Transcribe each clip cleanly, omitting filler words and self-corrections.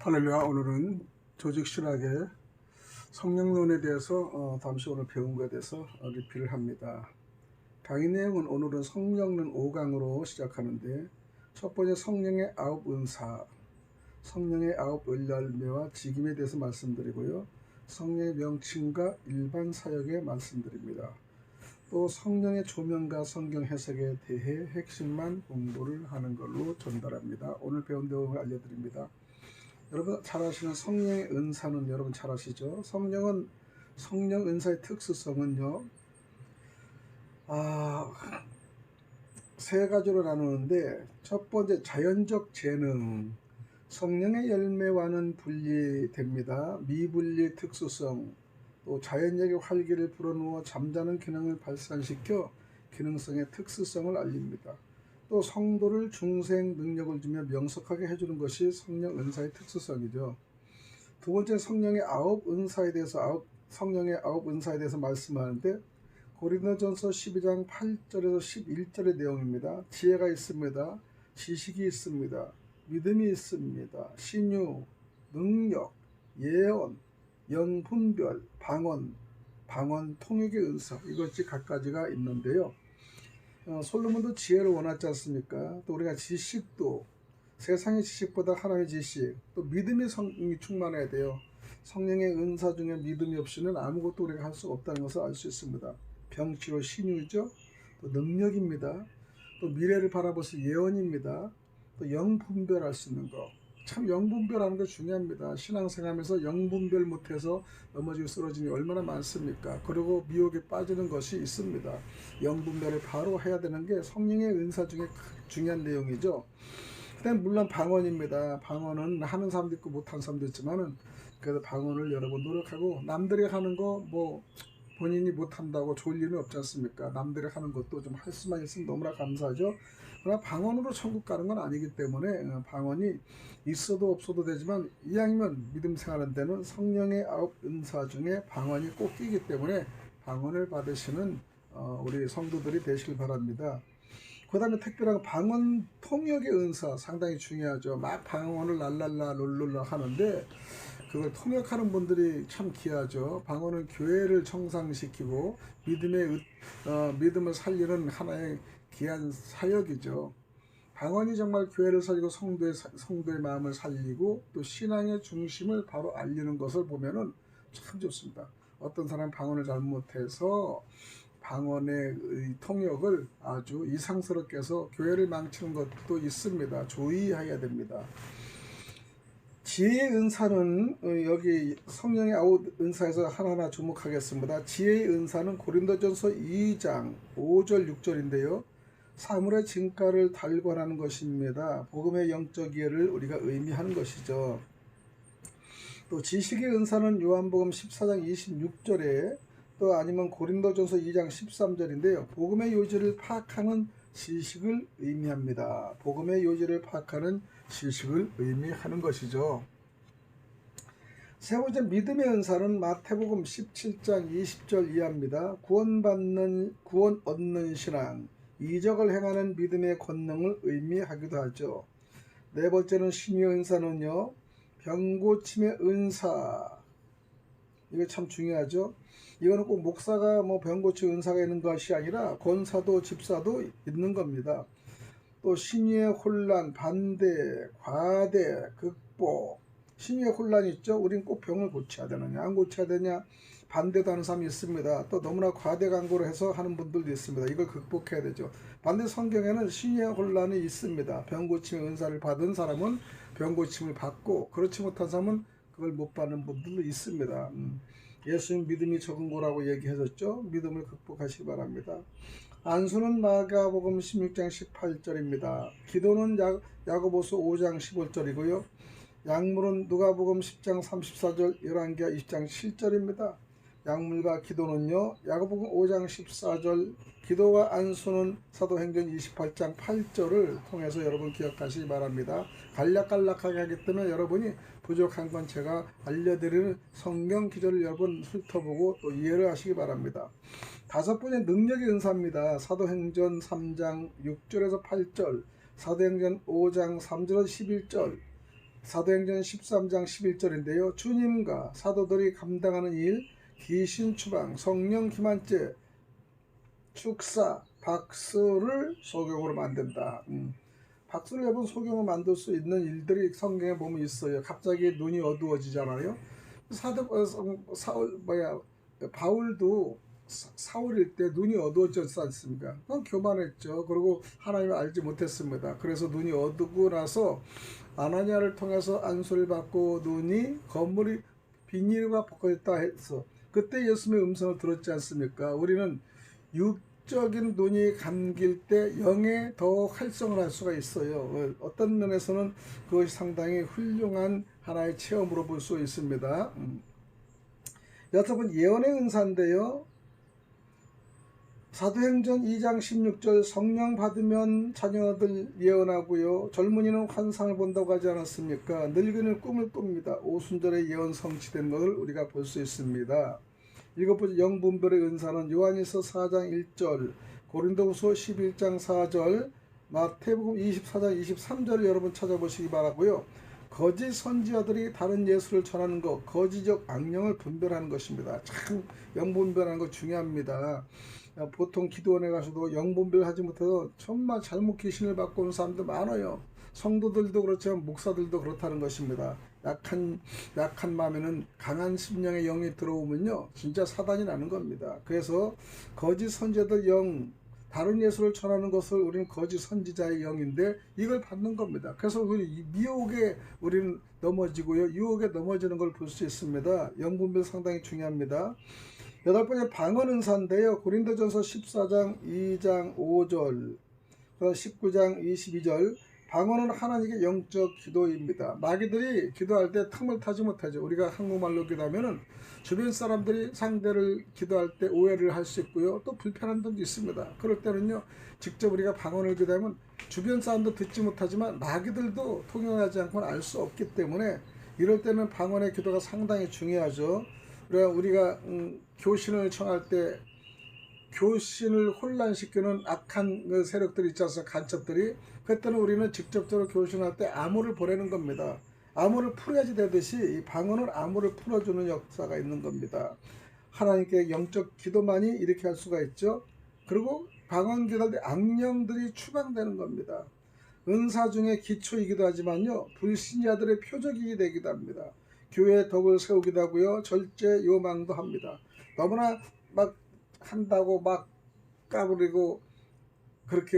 할렐루야. 오늘은 조직신학의 성령론에 대해서 잠시 오늘 배운 것에 대해서 리필을 합니다. 강의 내용은 오늘은 성령론 5강으로 시작하는데, 첫 번째 성령의 9은사, 성령의 9열매와 직임에 대해서 말씀드리고요, 성령의 명칭과 일반 사역에 말씀드립니다. 또 성령의 조명과 성경 해석에 대해 핵심만 공부를 하는 걸로 전달합니다. 오늘 배운 내용을 알려드립니다. 여러분 잘 아시는 성령의 은사는 여러분 잘 아시죠? 성령 은사의 특수성은요, 세 가지로 나누는데, 첫 번째 자연적 재능, 성령의 열매와는 분리됩니다. 미분리 특수성, 또 자연력의 활기를 불어넣어 잠자는 기능을 발산시켜 기능성의 특수성을 알립니다. 또 성도를 중생 능력을 주며 명석하게 해주는 것이 성령 은사의 특수성이죠. 두 번째 성령의 성령의 9은사에 대해서 말씀하는데, 고린도전서 12장 8절에서 11절의 내용입니다. 지혜가 있습니다. 지식이 있습니다. 믿음이 있습니다. 신유, 능력, 예언, 영분별, 방언, 통역의 은사, 이것이 각가지가 있는데요. 솔로몬도 지혜를 원하지 않습니까? 또 우리가 지식도 세상의 지식보다 하나님의 지식, 또 믿음의 성령이 충만해야 돼요. 성령의 은사 중에 믿음이 없이는 아무것도 우리가 할 수 없다는 것을 알 수 있습니다. 병치료 신유죠. 또 능력입니다. 또 미래를 바라볼 수 예언입니다. 또 영분별할 수 있는 것. 참 영분별하는 게 중요합니다. 신앙생활하면서 영분별 못해서 넘어지고 쓰러지는 게 얼마나 많습니까? 그리고 미혹에 빠지는 것이 있습니다. 영분별을 바로 해야 되는 게 성령의 은사 중에 중요한 내용이죠. 그다음 물론 방언입니다. 방언은 하는 사람도 있고 못하는 사람도 있지만은, 그래도 방언을 여러분 노력하고, 남들이 하는 거 본인이 못한다고 좋을 일은 없지 않습니까? 남들이 하는 것도 좀 할 수만 있으면 너무나 감사하죠. 그러나 방언으로 천국 가는 건 아니기 때문에 방언이 있어도 없어도 되지만, 이왕이면 믿음 생활하는 데는 성령의 9은사 중에 방언이 꼭 끼기 때문에 방언을 받으시는 우리 성도들이 되시길 바랍니다. 그 다음에 특별한 방언 통역의 은사 상당히 중요하죠. 막 방언을 랄랄라 룰룰라 하는데, 그걸 통역하는 분들이 참 귀하죠. 방언은 교회를 청상시키고 믿음을 살리는 하나의 귀한 사역이죠. 방언이 정말 교회를 살리고 성도의 마음을 살리고, 또 신앙의 중심을 바로 알리는 것을 보면은 참 좋습니다. 어떤 사람 방언을 잘못해서 방언의 통역을 아주 이상스럽게 해서 교회를 망치는 것도 있습니다. 주의해야 됩니다. 지혜의 은사는 여기 성령의 9은사에서 하나하나 주목하겠습니다. 지혜의 은사는 고린도전서 2장 5절 6절인데요. 사물의 진가를 달관하는 것입니다. 복음의 영적 이해를 우리가 의미하는 것이죠. 또 지식의 은사는 요한복음 14장 26절에, 또 아니면 고린도전서 2장 13절인데요. 복음의 요지를 파악하는 지식을 의미합니다. 복음의 요지를 파악하는 지식을 의미하는 것이죠. 세 번째 믿음의 은사는 마태복음 17장 20절 이하입니다. 구원 얻는 신앙, 이적을 행하는 믿음의 권능을 의미하기도 하죠. 네 번째는 신유의 은사는요, 병고침의 은사. 이거 참 중요하죠. 이거는 꼭 목사가 병고침 은사가 있는 것이 아니라 권사도 집사도 있는 겁니다. 또 신유의 혼란, 반대, 과대, 극복. 신유의 혼란이 있죠. 우린 꼭 병을 고쳐야 되느냐, 안 고쳐야 되냐, 반대도 하는 사람이 있습니다. 또 너무나 과대 광고를 해서 하는 분들도 있습니다. 이걸 극복해야 되죠. 반대 성경에는 신유의 혼란이 있습니다. 병고침의 은사를 받은 사람은 병고침을 받고, 그렇지 못한 사람은 그걸 못 받는 분들도 있습니다. 예수님 믿음이 적은 거라고 얘기하셨죠. 믿음을 극복하시기 바랍니다. 안수는 마가복음 16장 18절입니다. 기도는 야고보서 5장 15절이고요. 약물은 누가복음 10장 34절, 열왕기하 20장 7절입니다. 약물과 기도는요, 야고보음 5장 14절, 기도와 안수는 사도행전 28장 8절을 통해서 여러분 기억하시기 바랍니다. 간략간략하게 하기 때문에 여러분이 부족한 건 제가 알려드리는 성경 기절을 여러분 훑어보고 또 이해를 하시기 바랍니다. 다섯 번째 능력의 은사입니다. 사도행전 3장 6절에서 8절, 사도행전 5장 3절에서 11절, 사도행전 13장 11절인데요. 주님과 사도들이 감당하는 일, 귀신 추방, 성령 기만죄, 축사, 박수를 소경으로 만든다. 박수를 해본 소경을 만들 수 있는 일들이 성경에 보면 있어요. 갑자기 눈이 어두워지잖아요. 바울도 사울일 때 눈이 어두워졌지 않습니까? 그건 교만했죠. 그리고 하나님을 알지 못했습니다. 그래서 눈이 어두고 나서 아나니아를 통해서 안수를 받고 눈이 건물이 비닐과 벗겨졌다 해서 그때 예수님의 음성을 들었지 않습니까? 우리는 육적인 눈이 감길 때 영에 더 활성을 할 수가 있어요. 어떤 면에서는 그것이 상당히 훌륭한 하나의 체험으로 볼 수 있습니다. 여섯은 예언의 은사인데요. 사도행전 2장 16절 성령 받으면 자녀들 예언하고요. 젊은이는 환상을 본다고 하지 않았습니까? 늙은이는 꿈을 꿉니다. 오순절에 예언 성취된 것을 우리가 볼 수 있습니다. 일곱 번째 영분별의 은사는 요한일서 4장 1절, 고린도후서 11장 4절, 마태복음 24장 23절을 여러분 찾아보시기 바라고요. 거짓 선지자들이 다른 예수를 전하는 것, 거짓적 악령을 분별하는 것입니다. 참 영분별하는 거 중요합니다. 보통 기도원에 가서도 영분별하지 못해서 정말 잘못 귀신을 받고 오는 사람들 많아요. 성도들도 그렇지만 목사들도 그렇다는 것입니다. 약한 마음에는 강한 심령의 영이 들어오면요 진짜 사단이 나는 겁니다. 그래서 거짓 선지자들 영, 다른 예수를 전하는 것을 우리는 거짓 선지자의 영인데 이걸 받는 겁니다. 그래서 미혹에 우리는 넘어지고요, 유혹에 넘어지는 걸 볼 수 있습니다. 영분별 상당히 중요합니다. 여덟 번째 방언 은사인데요. 고린도전서 14장 2장 5절, 19장 22절. 방언은 하나님의 영적 기도입니다. 마귀들이 기도할 때 틈을 타지 못하죠. 우리가 한국말로 기도하면은 주변 사람들이 상대를 기도할 때 오해를 할 수 있고요. 또 불편한 점도 있습니다. 그럴 때는요, 직접 우리가 방언을 기도하면 주변 사람도 듣지 못하지만 마귀들도 통용하지 않고는 알 수 없기 때문에 이럴 때는 방언의 기도가 상당히 중요하죠. 우리가 교신을 청할 때 교신을 혼란시키는 악한 세력들이 있지 않습니까? 간첩들이. 그때는 우리는 직접적으로 교신할 때 암호를 보내는 겁니다. 암호를 풀어야지 되듯이 이 방언은 암호를 풀어주는 역사가 있는 겁니다. 하나님께 영적 기도만이 이렇게 할 수가 있죠. 그리고 방언 기도할 때 악령들이 추방되는 겁니다. 은사 중에 기초이기도 하지만요, 불신자들의 표적이 되기도 합니다. 교회에 덕을 세우기도 하고요, 절제 요망도 합니다. 너무나 막 한다고 막 까부리고 그렇게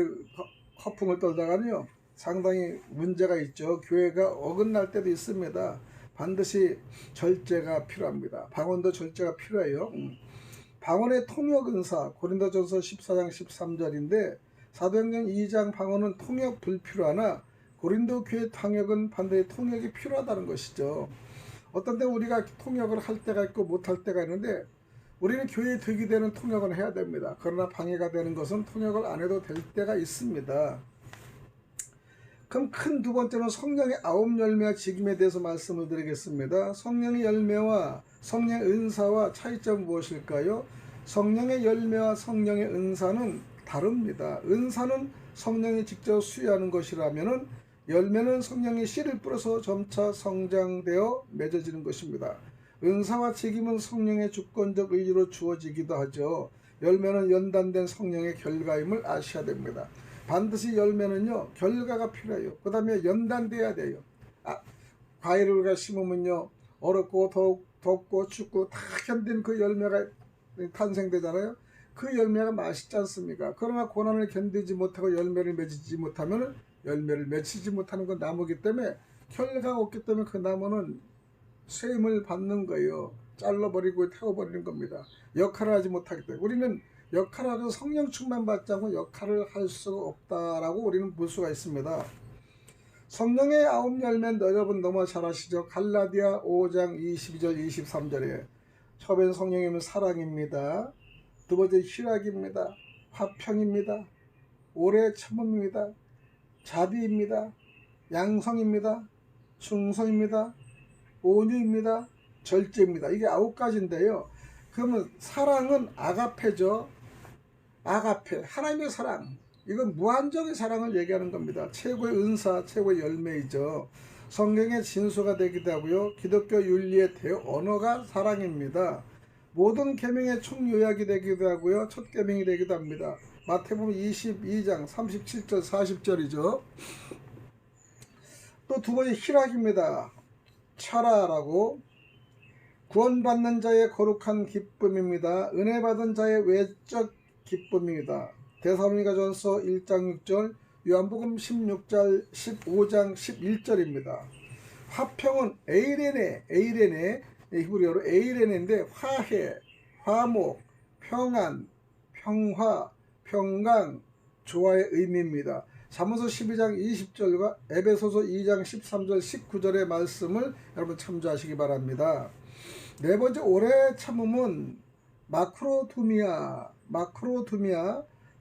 허풍을 떨다가는요 상당히 문제가 있죠. 교회가 어긋날 때도 있습니다. 반드시 절제가 필요합니다. 방언도 절제가 필요해요. 방언의 통역 은사, 고린도전서 14장 13절인데 사도행전 2장 방언은 통역 불필요하나 고린도 교회 통역은 반드시 통역이 필요하다는 것이죠. 어떤 때 우리가 통역을 할 때가 있고 못할 때가 있는데 우리는 교회에 득이 되는 통역을 해야 됩니다. 그러나 방해가 되는 것은 통역을 안 해도 될 때가 있습니다. 그럼 큰 두 번째는 성령의 9열매와 직임에 대해서 말씀을 드리겠습니다. 성령의 열매와 성령의 은사와 차이점은 무엇일까요? 성령의 열매와 성령의 은사는 다릅니다. 은사는 성령이 직접 수여하는 것이라면 열매는 성령이 씨를 뿌려서 점차 성장되어 맺어지는 것입니다. 은사와 직임은 성령의 주권적 의지로 주어지기도 하죠. 열매는 연단된 성령의 결과임을 아셔야 됩니다. 반드시 열매는요 결과가 필요해요. 그 다음에 연단돼야 돼요. 과일을 우리가 심으면요 어렵고 덥고 춥고 다 견딘 그 열매가 탄생되잖아요. 그 열매가 맛있지 않습니까? 그러나 고난을 견디지 못하고 열매를 맺지 못하면 열매를 맺히지 못하는 건 나무기 때문에 결과가 없기 때문에 그 나무는 쇠임을 받는 거예요. 잘라버리고 태워버리는 겁니다. 역할을 하지 못하기 때문에 우리는 역할을 하고 성령 충만 받지 않고 역할을 할 수가 없다라고 우리는 볼 수가 있습니다. 성령의 9열매는 여러분 너무 잘 아시죠? 갈라디아 5장 22절 23절에 처음엔 성령이면 사랑입니다. 두 번째 희락입니다. 화평입니다. 오래 참음입니다. 자비입니다. 양성입니다. 충성입니다. 온유입니다. 절제입니다. 이게 9가지인데요. 그러면 사랑은 아가페죠. 아가페, 하나님의 사랑. 이건 무한정의 사랑을 얘기하는 겁니다. 최고의 은사, 최고의 열매이죠. 성경의 진수가 되기도 하고요. 기독교 윤리의 대언어가 사랑입니다. 모든 계명의 총요약이 되기도 하고요. 첫 계명이 되기도 합니다. 마태복음 22장 37절 40절이죠. 또 두 번째 희락입니다. 차라라고 구원받는 자의 거룩한 기쁨입니다. 은혜 받은 자의 외적 기쁨입니다. 데살로니가전서 1장 6절, 요한복음 16장 15장 11절입니다. 화평은 에이레네 히브리어로 에이레네인데 화해, 화목, 평안, 평화, 평강, 조화의 의미입니다. 사무서 12장 20절과 에베소서 2장 13절 19절의 말씀을 여러분 참조하시기 바랍니다. 네 번째, 오래 참음은 마크로두미아,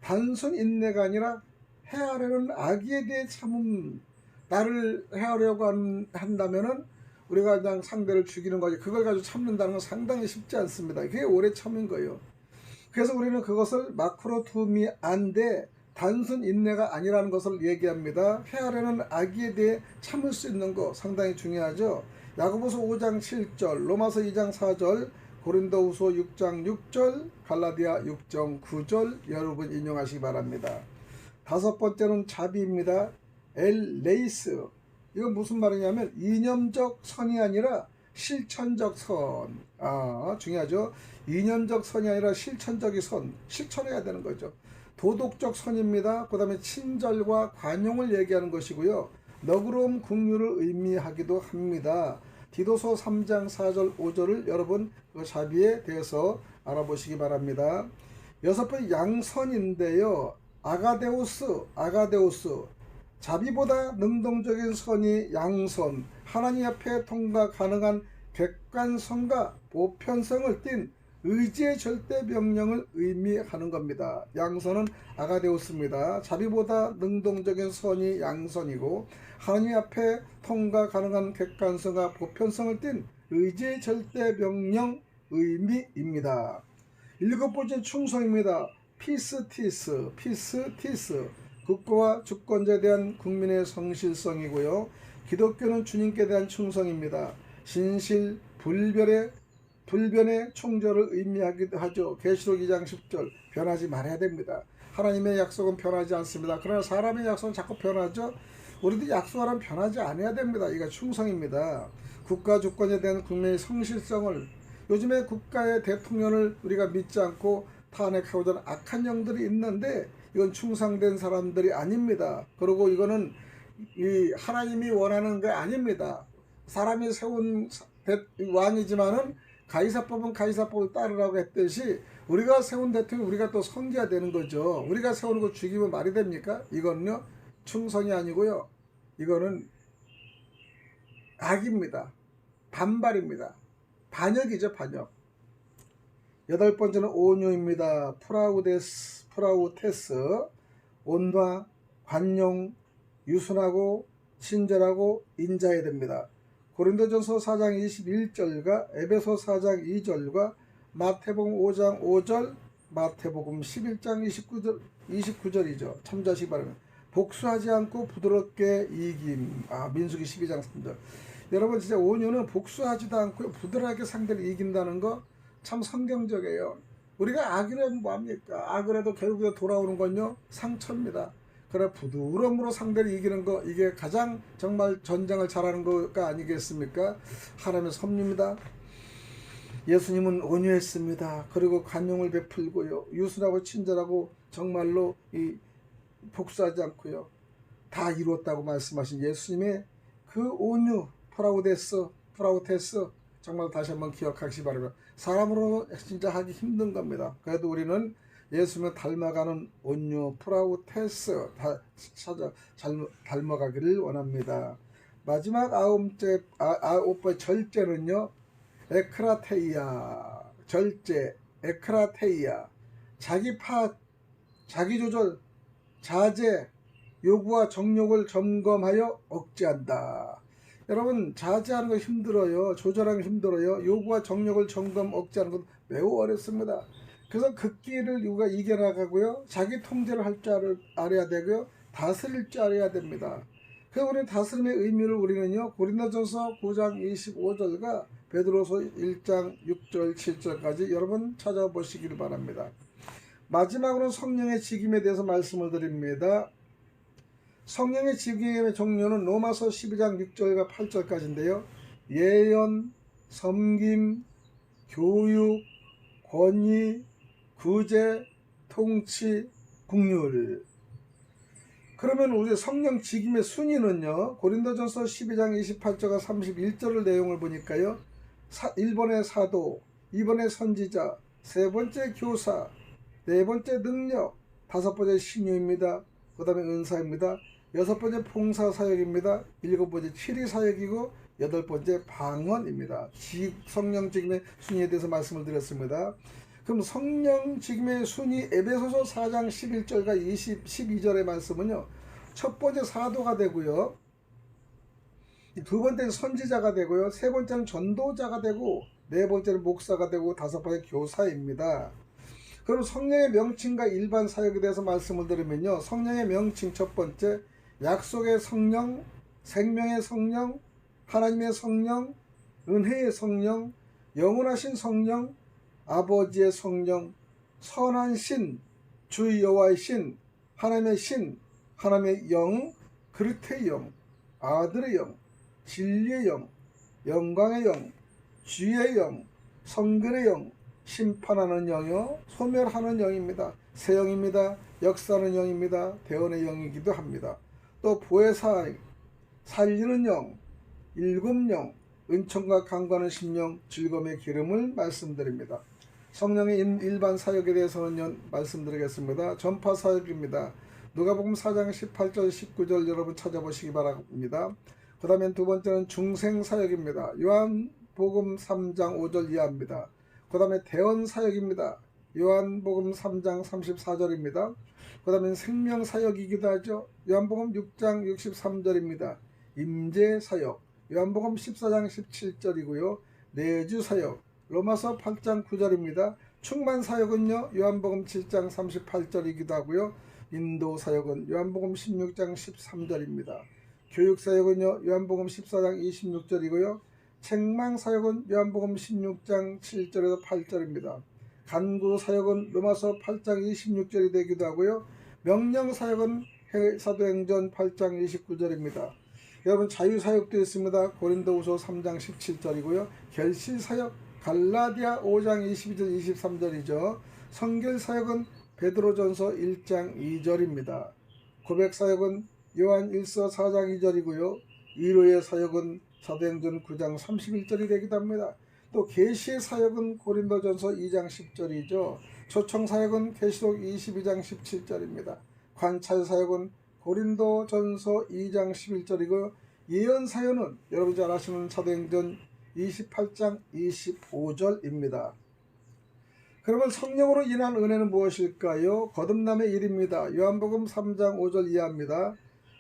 단순 인내가 아니라 해하려는 악에 대해 참음. 나를 해하려고 한다면은 우리가 그냥 상대를 죽이는 거지, 그걸 가지고 참는다는 건 상당히 쉽지 않습니다. 그게 오래 참는 거예요. 그래서 우리는 그것을 마크로두미아인데 단순 인내가 아니라는 것을 얘기합니다. 해하려는 악에 대해 참을 수 있는 거 상당히 중요하죠. 야고보서 5장 7절, 로마서 2장 4절, 고린도후서 6장 6절, 갈라디아 6장 9절 여러분 인용하시기 바랍니다. 다섯 번째는 자비입니다. 엘레이스. 이건 무슨 말이냐면 이념적 선이 아니라 실천적 선. 중요하죠. 이념적 선이 아니라 실천적인 선. 실천해야 되는 거죠. 도덕적 선입니다. 그 다음에 친절과 관용을 얘기하는 것이고요. 너그러움, 긍휼을 의미하기도 합니다. 디도서 3장 4절 5절을 여러분 그 자비에 대해서 알아보시기 바랍니다. 여섯 번째 양선인데요. 아가데오스. 자비보다 능동적인 선이 양선, 하나님 앞에 통과 가능한 객관성과 보편성을 띤 의지의 절대 명령을 의미하는 겁니다. 양선은 아가데오스입니다. 자비보다 능동적인 선이 양선이고 하나님 앞에 통과 가능한 객관성과 보편성을 띤 의지의 절대 명령 의미입니다. 일곱 번째 충성입니다. 피스티스. 국가와 주권자에 대한 국민의 성실성이고요. 기독교는 주님께 대한 충성입니다. 진실, 불변의 총절을 의미하기도 하죠. 계시록 2장 10절, 변하지 말아야 됩니다. 하나님의 약속은 변하지 않습니다. 그러나 사람의 약속은 자꾸 변하죠. 우리도 약속하라면 변하지 않아야 됩니다. 이게 충성입니다. 국가 주권에 대한 국민의 성실성을, 요즘에 국가의 대통령을 우리가 믿지 않고 탄핵하고자 하는 악한 영들이 있는데 이건 충성된 사람들이 아닙니다. 그리고 이거는 하나님이 원하는 게 아닙니다. 사람이 세운 왕이지만은 가이사법은 가이사법을 따르라고 했듯이 우리가 세운 대통령 우리가 또 섬겨야 되는 거죠. 우리가 세우는 거 죽이면 말이 됩니까? 이건요 충성이 아니고요, 이거는 악입니다. 반발입니다. 반역이죠, 반역. 여덟 번째는 온유입니다. 프라우테스. 온화, 관용, 유순하고 친절하고 인자해야 됩니다. 고린도전서 4장 21절과 에베소 4장 2절과 마태복음 5장 5절, 마태복음 11장 29절이죠. 참조하시기 바랍니다. 복수하지 않고 부드럽게 이김. 민수기 12장 3절. 여러분 진짜 온유는 복수하지도 않고 부드럽게 상대를 이긴다는 거 참 성경적이에요. 우리가 악을 하면 뭐합니까? 악을 해도 결국에 돌아오는 건요 상처입니다. 그래 부드러움으로 상대를 이기는 거, 이게 가장 정말 전쟁을 잘하는 거가 아니겠습니까? 하나님의 섭리입니다. 예수님은 온유했습니다. 그리고 관용을 베풀고요, 유순하고 친절하고 정말로 복수하지 않고요, 다 이루었다고 말씀하신 예수님의 그 온유, 프라우테스 정말 다시 한번 기억하시기 바랍니다. 사람으로 진짜 하기 힘든 겁니다. 그래도 우리는 예수님을 닮아가는 온유, 프라우테스 닮아가기를 원합니다. 마지막 아홉 번째 절제는요, 에크라테이아. 절제, 에크라테이아. 자기 파악, 자기 조절, 자제, 요구와 정욕을 점검하여 억제한다. 여러분 자제하는 거 힘들어요. 조절하는 거 힘들어요. 요구와 정욕을 점검 억제하는 건 매우 어렵습니다. 그래서 극기를 우리가 이겨나가고요, 자기 통제를 할 줄 알아야 되고요, 다스릴 줄 알아야 됩니다. 그 우리 다스림의 의미를 우리는요 고린도전서 9장 25절과 베드로서 1장 6절 7절까지 여러분 찾아보시길 바랍니다. 마지막으로 성령의 직임에 대해서 말씀을 드립니다. 성령의 직임의 종류는 로마서 12장 6절과 8절까지인데요. 예언, 섬김, 교육, 권위, 구제, 통치, 국률. 그러면 우리 성령 직임의 순위는요. 고린도전서 12장 28절과 31절의 내용을 보니까요. 1번의 사도, 2번의 선지자, 3번째 교사, 4번째 능력, 5번째 신유입니다. 그 다음에 은사입니다. 6번째 봉사사역입니다. 7번째 치리사역이고 8번째 방언입니다. 성령 직임의 순위에 대해서 말씀을 드렸습니다. 그럼 성령 직임의 순위 에베소서 4장 11절과 12절의 말씀은요. 첫 번째 사도가 되고요. 두 번째는 선지자가 되고요. 세 번째는 전도자가 되고 네 번째는 목사가 되고 5번째 교사입니다. 그럼 성령의 명칭과 일반 사역에 대해서 말씀을 드리면요. 성령의 명칭 첫 번째 약속의 성령, 생명의 성령, 하나님의 성령, 은혜의 성령, 영원하신 성령, 아버지의 성령, 선한 신, 주 여호와의 신, 하나님의 신, 하나님의 영, 그리스도의 영, 아들의 영, 진리의 영, 영광의 영, 주의 영, 성결의 영, 심판하는 영이요 소멸하는 영입니다. 새 영입니다. 역사하는 영입니다. 대언의 영이기도 합니다. 또 보혜사, 살리는 영, 일곱 영, 은총과 강구하는 심령, 즐거움의 기름을 말씀드립니다. 성령의 일반 사역에 대해서는 말씀드리겠습니다. 전파 사역입니다. 누가복음 4장 18절 19절 여러분 찾아보시기 바랍니다. 그 다음에 두 번째는 중생 사역입니다. 요한복음 3장 5절 이하입니다. 그 다음에 대언 사역입니다. 요한복음 3장 34절입니다. 그 다음에 생명 사역이기도 하죠. 요한복음 6장 63절입니다. 임재 사역, 요한복음 14장 17절이고요. 내주 사역, 로마서 8장 9절입니다. 충만 사역은요. 요한복음 7장 38절이기도 하고요. 인도 사역은 요한복음 16장 13절입니다. 교육 사역은요. 요한복음 14장 26절이고요. 책망 사역은 요한복음 16장 7절에서 8절입니다. 간구 사역은 로마서 8장 26절이 되기도 하고요. 명령 사역은 사도행전 8장 29절입니다. 여러분 자유사역도 있습니다. 고린도후서 3장 17절이고요. 결실사역 갈라디아 5장 22절 23절이죠. 성결사역은 베드로전서 1장 2절입니다. 고백사역은 요한 1서 4장 2절이고요. 위로의 사역은 사도행전 9장 31절이 되기도 합니다. 또 계시의 사역은 고린도전서 2장 10절이죠. 초청사역은 계시록 22장 17절입니다. 관찰사역은 고린도전서 2장 11절이고 예언사역은 여러분 잘 아시는 사도행전 28장 25절입니다. 그러면 성령으로 인한 은혜는 무엇일까요? 거듭남의 일입니다. 요한복음 3장 5절 이하입니다.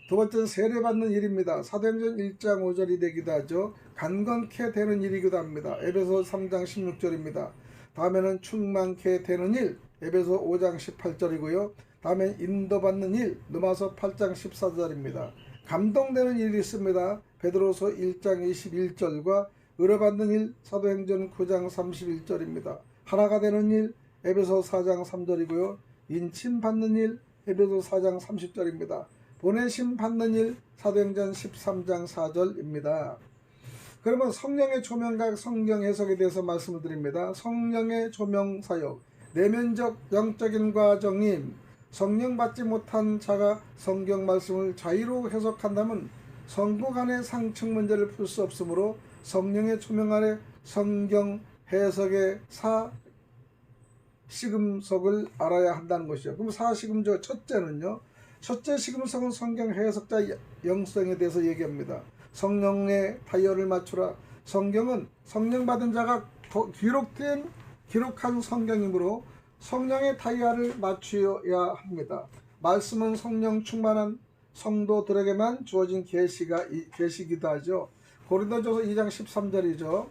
두 번째는 세례받는 일입니다. 사도행전 1장 5절이 되기도 하죠. 강건케 되는 일이기도 합니다. 에베소 3장 16절입니다. 다음에는 충만케 되는 일, 에베소 5장 18절이고요. 다음에 인도받는 일, 로마서 8장 14절입니다. 감동되는 일이 있습니다. 베드로서 1장 21절과 의뢰받는 일, 사도행전 9장 31절입니다. 하나가 되는 일, 에베소 4장 3절이고요. 인침받는 일, 에베소 4장 30절입니다. 보내심 받는 일, 사도행전 13장 4절입니다. 그러면 성령의 조명과 성경 해석에 대해서 말씀을 드립니다. 성령의 조명 사역, 내면적 영적인 과정임, 성령 받지 못한 자가 성경 말씀을 자의로 해석한다면 성구 간의 상층 문제를 풀 수 없으므로 성령의 조명 아래 성경 해석의 사시금석을 알아야 한다는 것이죠. 그럼 사시금석 첫째는요. 첫째 시금석은 성경 해석자 영성에 대해서 얘기합니다. 성령의 타이어를 맞추라. 성경은 성령 받은 자가 기록한 성경이므로 성령의 타이어를 맞추어야 합니다. 말씀은 성령 충만한 성도들에게만 주어진 계시기도 하죠. 고린도전서 2장 13절이죠.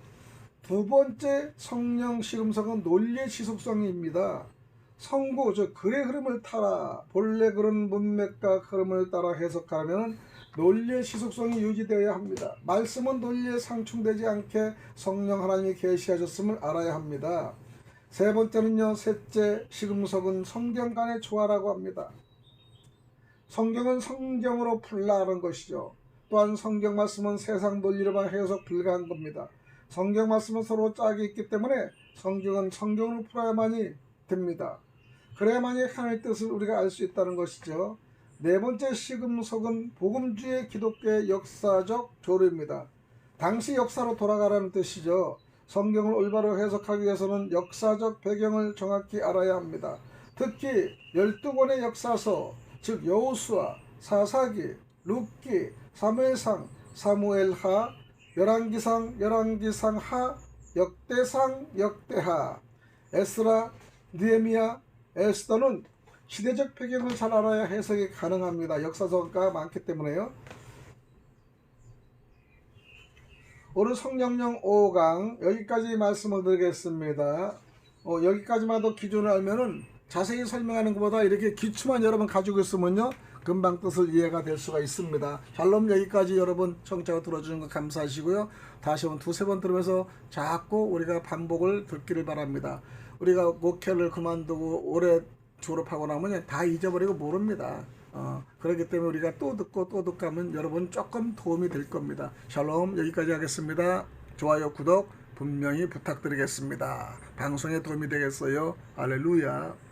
두 번째 성령 시금석은 논리의 지속성입니다. 성구, 글의 흐름을 따라 본래 그런 문맥과 흐름을 따라 해석하면 논리의 지속성이 유지되어야 합니다. 말씀은 논리에 상충되지 않게 성령 하나님이 계시하셨음을 알아야 합니다. 세 번째는요, 셋째 시금석은 성경 간의 조화라고 합니다. 성경은 성경으로 풀라는 것이죠. 또한 성경 말씀은 세상 논리로만 해석 불가한 겁니다. 성경 말씀은 서로 짝이 있기 때문에 성경은 성경으로 풀어야만이 됩니다. 그래야만이 하나님의 뜻을 우리가 알 수 있다는 것이죠. 네 번째 시금석은 복음주의 기독교의 역사적 조류입니다. 당시 역사로 돌아가라는 뜻이죠. 성경을 올바로 해석하기 위해서는 역사적 배경을 정확히 알아야 합니다. 특히 12권의 역사서, 즉 여호수아, 사사기, 룻기, 사무엘상, 사무엘하, 열왕기상, 열왕기상하, 역대상, 역대하, 에스라, 느헤미야, 에스더는 시대적 배경을 잘 알아야 해석이 가능합니다. 역사서가 많기 때문에요. 오늘 성령령 5강 여기까지 말씀을 드리겠습니다. 여기까지만도 기준을 알면은 자세히 설명하는 것보다 이렇게 기초만 여러분 가지고 있으면요 금방 뜻을 이해가 될 수가 있습니다. 샬롬. 여기까지 여러분 청취하고 들어주는 거 감사하시고요. 다시 한번 두세 번 들으면서 자꾸 우리가 반복을 듣기를 바랍니다. 우리가 목회를 그만두고 올해 졸업하고 나면 다 잊어버리고 모릅니다. 그렇기 때문에 우리가 또 듣고 또 듣고 하면 여러분 조금 도움이 될 겁니다. 샬롬. 여기까지 하겠습니다. 좋아요, 구독 분명히 부탁드리겠습니다. 방송에 도움이 되겠어요. 할렐루야.